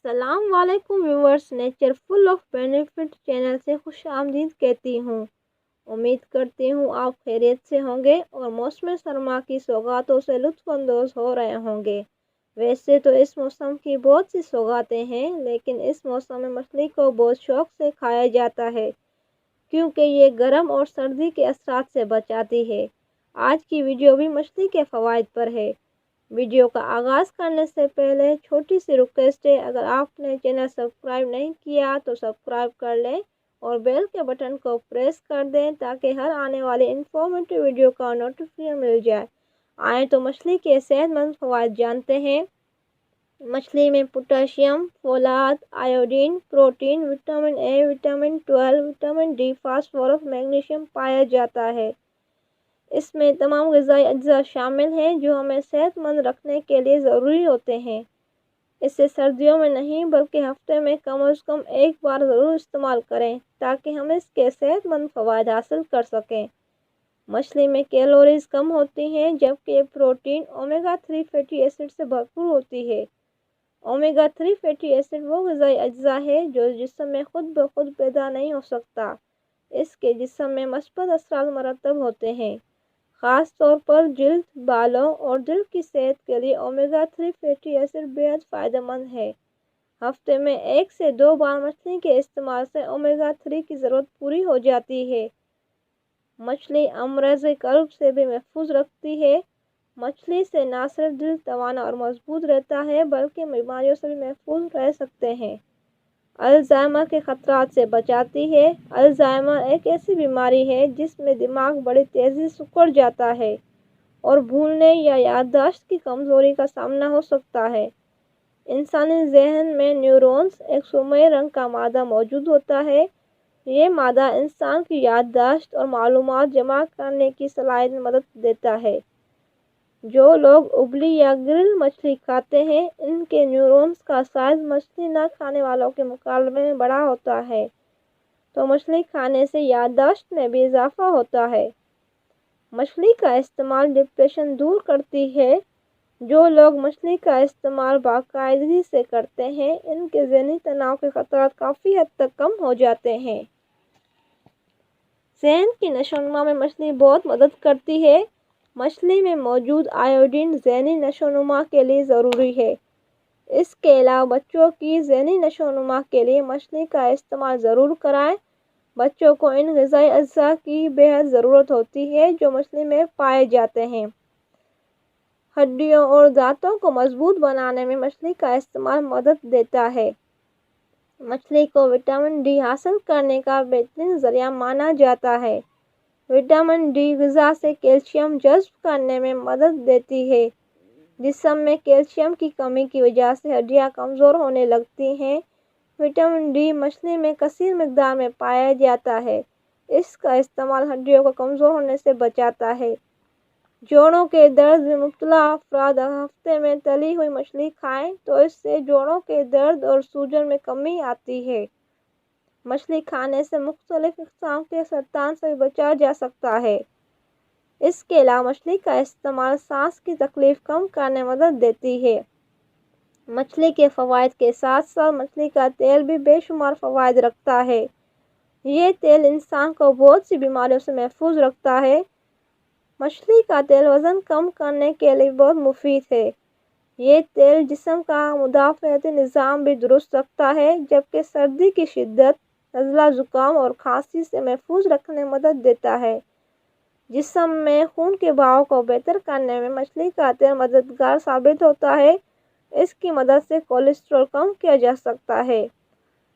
السلام علیکم viewers, nature full of benefit channel سے خوش آمدید کہتی ہوں۔ امید کرتی ہوں آپ خیریت سے ہوں گے اور موسم سرما کی سوغاتوں سے لطف اندوز ہو رہے ہوں گے۔ ویسے تو اس موسم کی بہت سی سوغاتیں ہیں، لیکن اس موسم میں مچھلی کو بہت شوق سے کھایا جاتا ہے کیونکہ یہ گرم اور سردی کے اثرات سے بچاتی ہے۔ آج کی ویڈیو بھی مچھلی کے فوائد پر ہے۔ ویڈیو کا آغاز کرنے سے پہلے چھوٹی سی ریکویسٹ ہے، اگر آپ نے چینل سبسکرائب نہیں کیا تو سبسکرائب کر لیں اور بیل کے بٹن کو پریس کر دیں تاکہ ہر آنے والی انفارمیٹیو ویڈیو کا نوٹیفیکیشن مل جائے۔ آئیں تو مچھلی کے صحت مند فوائد جانتے ہیں۔ مچھلی میں پوٹاشیم، فولاد، iodine, protein, vitamin A, vitamin 12، vitamin D, phosphorus, magnesium پایا جاتا ہے۔ اس میں تمام غذائی اجزاء شامل ہیں جو ہمیں صحت مند رکھنے کے لیے ضروری ہوتے ہیں۔ اسے سردیوں میں نہیں بلکہ ہفتے میں کم از کم ایک بار ضرور استعمال کریں تاکہ ہم اس کے صحت مند فوائد حاصل کر سکیں۔ مچھلی میں کیلوریز کم ہوتی ہیں جبکہ یہ پروٹین اومیگا 3 فیٹی ایسڈ سے بھرپور ہوتی ہے۔ اومیگا 3 فیٹی ایسڈ وہ غذائی اجزاء ہے جو جسم میں خود بخود پیدا نہیں ہو سکتا۔ اس کے جسم میں مثبت اثرات مرتب ہوتے ہیں۔ خاص طور پر جلد، بالوں اور دل کی صحت کے لیے اومیگا 3 فیٹی ایسڈ بیحد فائدہ مند ہے۔ ہفتے میں 1 سے 2 بار مچھلی کے استعمال سے اومیگا 3 کی ضرورت پوری ہو جاتی ہے۔ مچھلی امراض قلب سے بھی محفوظ رکھتی ہے۔ مچھلی سے نہ صرف دل توانا اور مضبوط رہتا ہے بلکہ بیماریوں سے بھی محفوظ رہ سکتے ہیں۔ الزائمر کے خطرات سے بچاتی ہے۔ الزائمر ایک ایسی بیماری ہے جس میں دماغ بڑی تیزی سے سکڑ جاتا ہے اور بھولنے یا یادداشت کی کمزوری کا سامنا ہو سکتا ہے۔ انسانی ذہن میں نیورونز، ایک سرمئی رنگ کا مادہ موجود ہوتا ہے۔ یہ مادہ انسان کی یادداشت اور معلومات جمع کرنے کی صلاحیت میں مدد دیتا ہے۔ جو لوگ ابلی یا گرل مچھلی کھاتے ہیں، ان کے نیورونز کا سائز مچھلی نہ کھانے والوں کے مقابلے میں بڑا ہوتا ہے، تو مچھلی کھانے سے یادداشت میں بھی اضافہ ہوتا ہے۔ مچھلی کا استعمال ڈپریشن دور کرتی ہے۔ جو لوگ مچھلی کا استعمال باقاعدگی سے کرتے ہیں، ان کے ذہنی تناؤ کے خطرات کافی حد تک کم ہو جاتے ہیں۔ ذہن کی نشوونما میں مچھلی بہت مدد کرتی ہے۔ مچھلی میں موجود آیوڈین ذہنی نشوونما کے لیے ضروری ہے۔ اس کے علاوہ بچوں کی ذہنی نشوونما کے لیے مچھلی کا استعمال ضرور کرائیں۔ بچوں کو ان غذائی اجزاء کی بیحد ضرورت ہوتی ہے جو مچھلی میں پائے جاتے ہیں۔ ہڈیوں اور دانتوں کو مضبوط بنانے میں مچھلی کا استعمال مدد دیتا ہے۔ مچھلی کو وٹامن ڈی حاصل کرنے کا بہترین ذریعہ مانا جاتا ہے۔ وٹامن ڈی غذا سے کیلشیم جذب کرنے میں مدد دیتی ہے۔ جسم میں کیلشیم کی کمی کی وجہ سے ہڈیاں کمزور ہونے لگتی ہیں۔ وٹامن ڈی مچھلی میں کثیر مقدار میں پایا جاتا ہے۔ اس کا استعمال ہڈیوں کو کمزور ہونے سے بچاتا ہے۔ جوڑوں کے درد میں مبتلا افراد ہفتے میں تلی ہوئی مچھلی کھائیں تو اس سے جوڑوں کے درد اور سوجن میں کمی آتی ہے۔ مچھلی کھانے سے مختلف اقسام کے سرطان سے بھی بچا جا سکتا ہے۔ اس کے علاوہ مچھلی کا استعمال سانس کی تکلیف کم کرنے میں مدد دیتی ہے۔ مچھلی کے فوائد کے ساتھ ساتھ مچھلی کا تیل بھی بے شمار فوائد رکھتا ہے۔ یہ تیل انسان کو بہت سی بیماریوں سے محفوظ رکھتا ہے۔ مچھلی کا تیل وزن کم کرنے کے لیے بہت مفید ہے۔ یہ تیل جسم کا مدافعتی نظام بھی درست رکھتا ہے جبکہ سردی کی شدت، نزلہ زکام اور کھانسی سے محفوظ رکھنے میں مدد دیتا ہے۔ جسم میں خون کے بہاؤ کو بہتر کرنے میں مچھلی کا تیل مددگار ثابت ہوتا ہے۔ اس کی مدد سے کولیسٹرول کم کیا جا سکتا ہے۔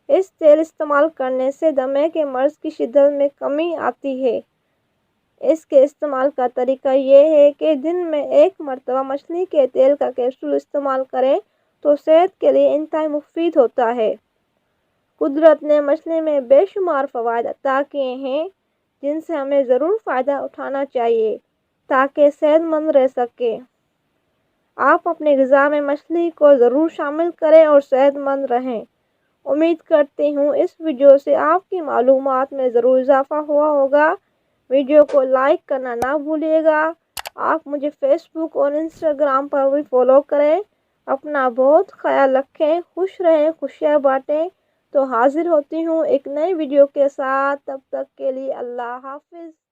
اس تیل استعمال کرنے سے دمے کے مرض کی شدت میں کمی آتی ہے۔ اس کے استعمال کا طریقہ یہ ہے کہ دن میں 1 مرتبہ مچھلی کے تیل کا کیپسول استعمال کریں تو صحت کے لیے انتہائی مفید ہوتا ہے۔ قدرت نے مچھلی میں بے شمار فوائد عطا کیے ہیں جن سے ہمیں ضرور فائدہ اٹھانا چاہیے تاکہ صحت مند رہ سکیں۔ آپ اپنی غذا میں مچھلی کو ضرور شامل کریں اور صحت مند رہیں۔ امید کرتی ہوں اس ویڈیو سے آپ کی معلومات میں ضرور اضافہ ہوا ہوگا۔ ویڈیو کو لائک کرنا نہ بھولیے گا۔ آپ مجھے فیس بک اور انسٹاگرام پر بھی فالو کریں۔ اپنا بہت خیال رکھیں، خوش رہیں، خوشیاں بانٹیں۔ تو حاضر ہوتی ہوں ایک نئی ویڈیو کے ساتھ، تب تک کے لیے اللہ حافظ۔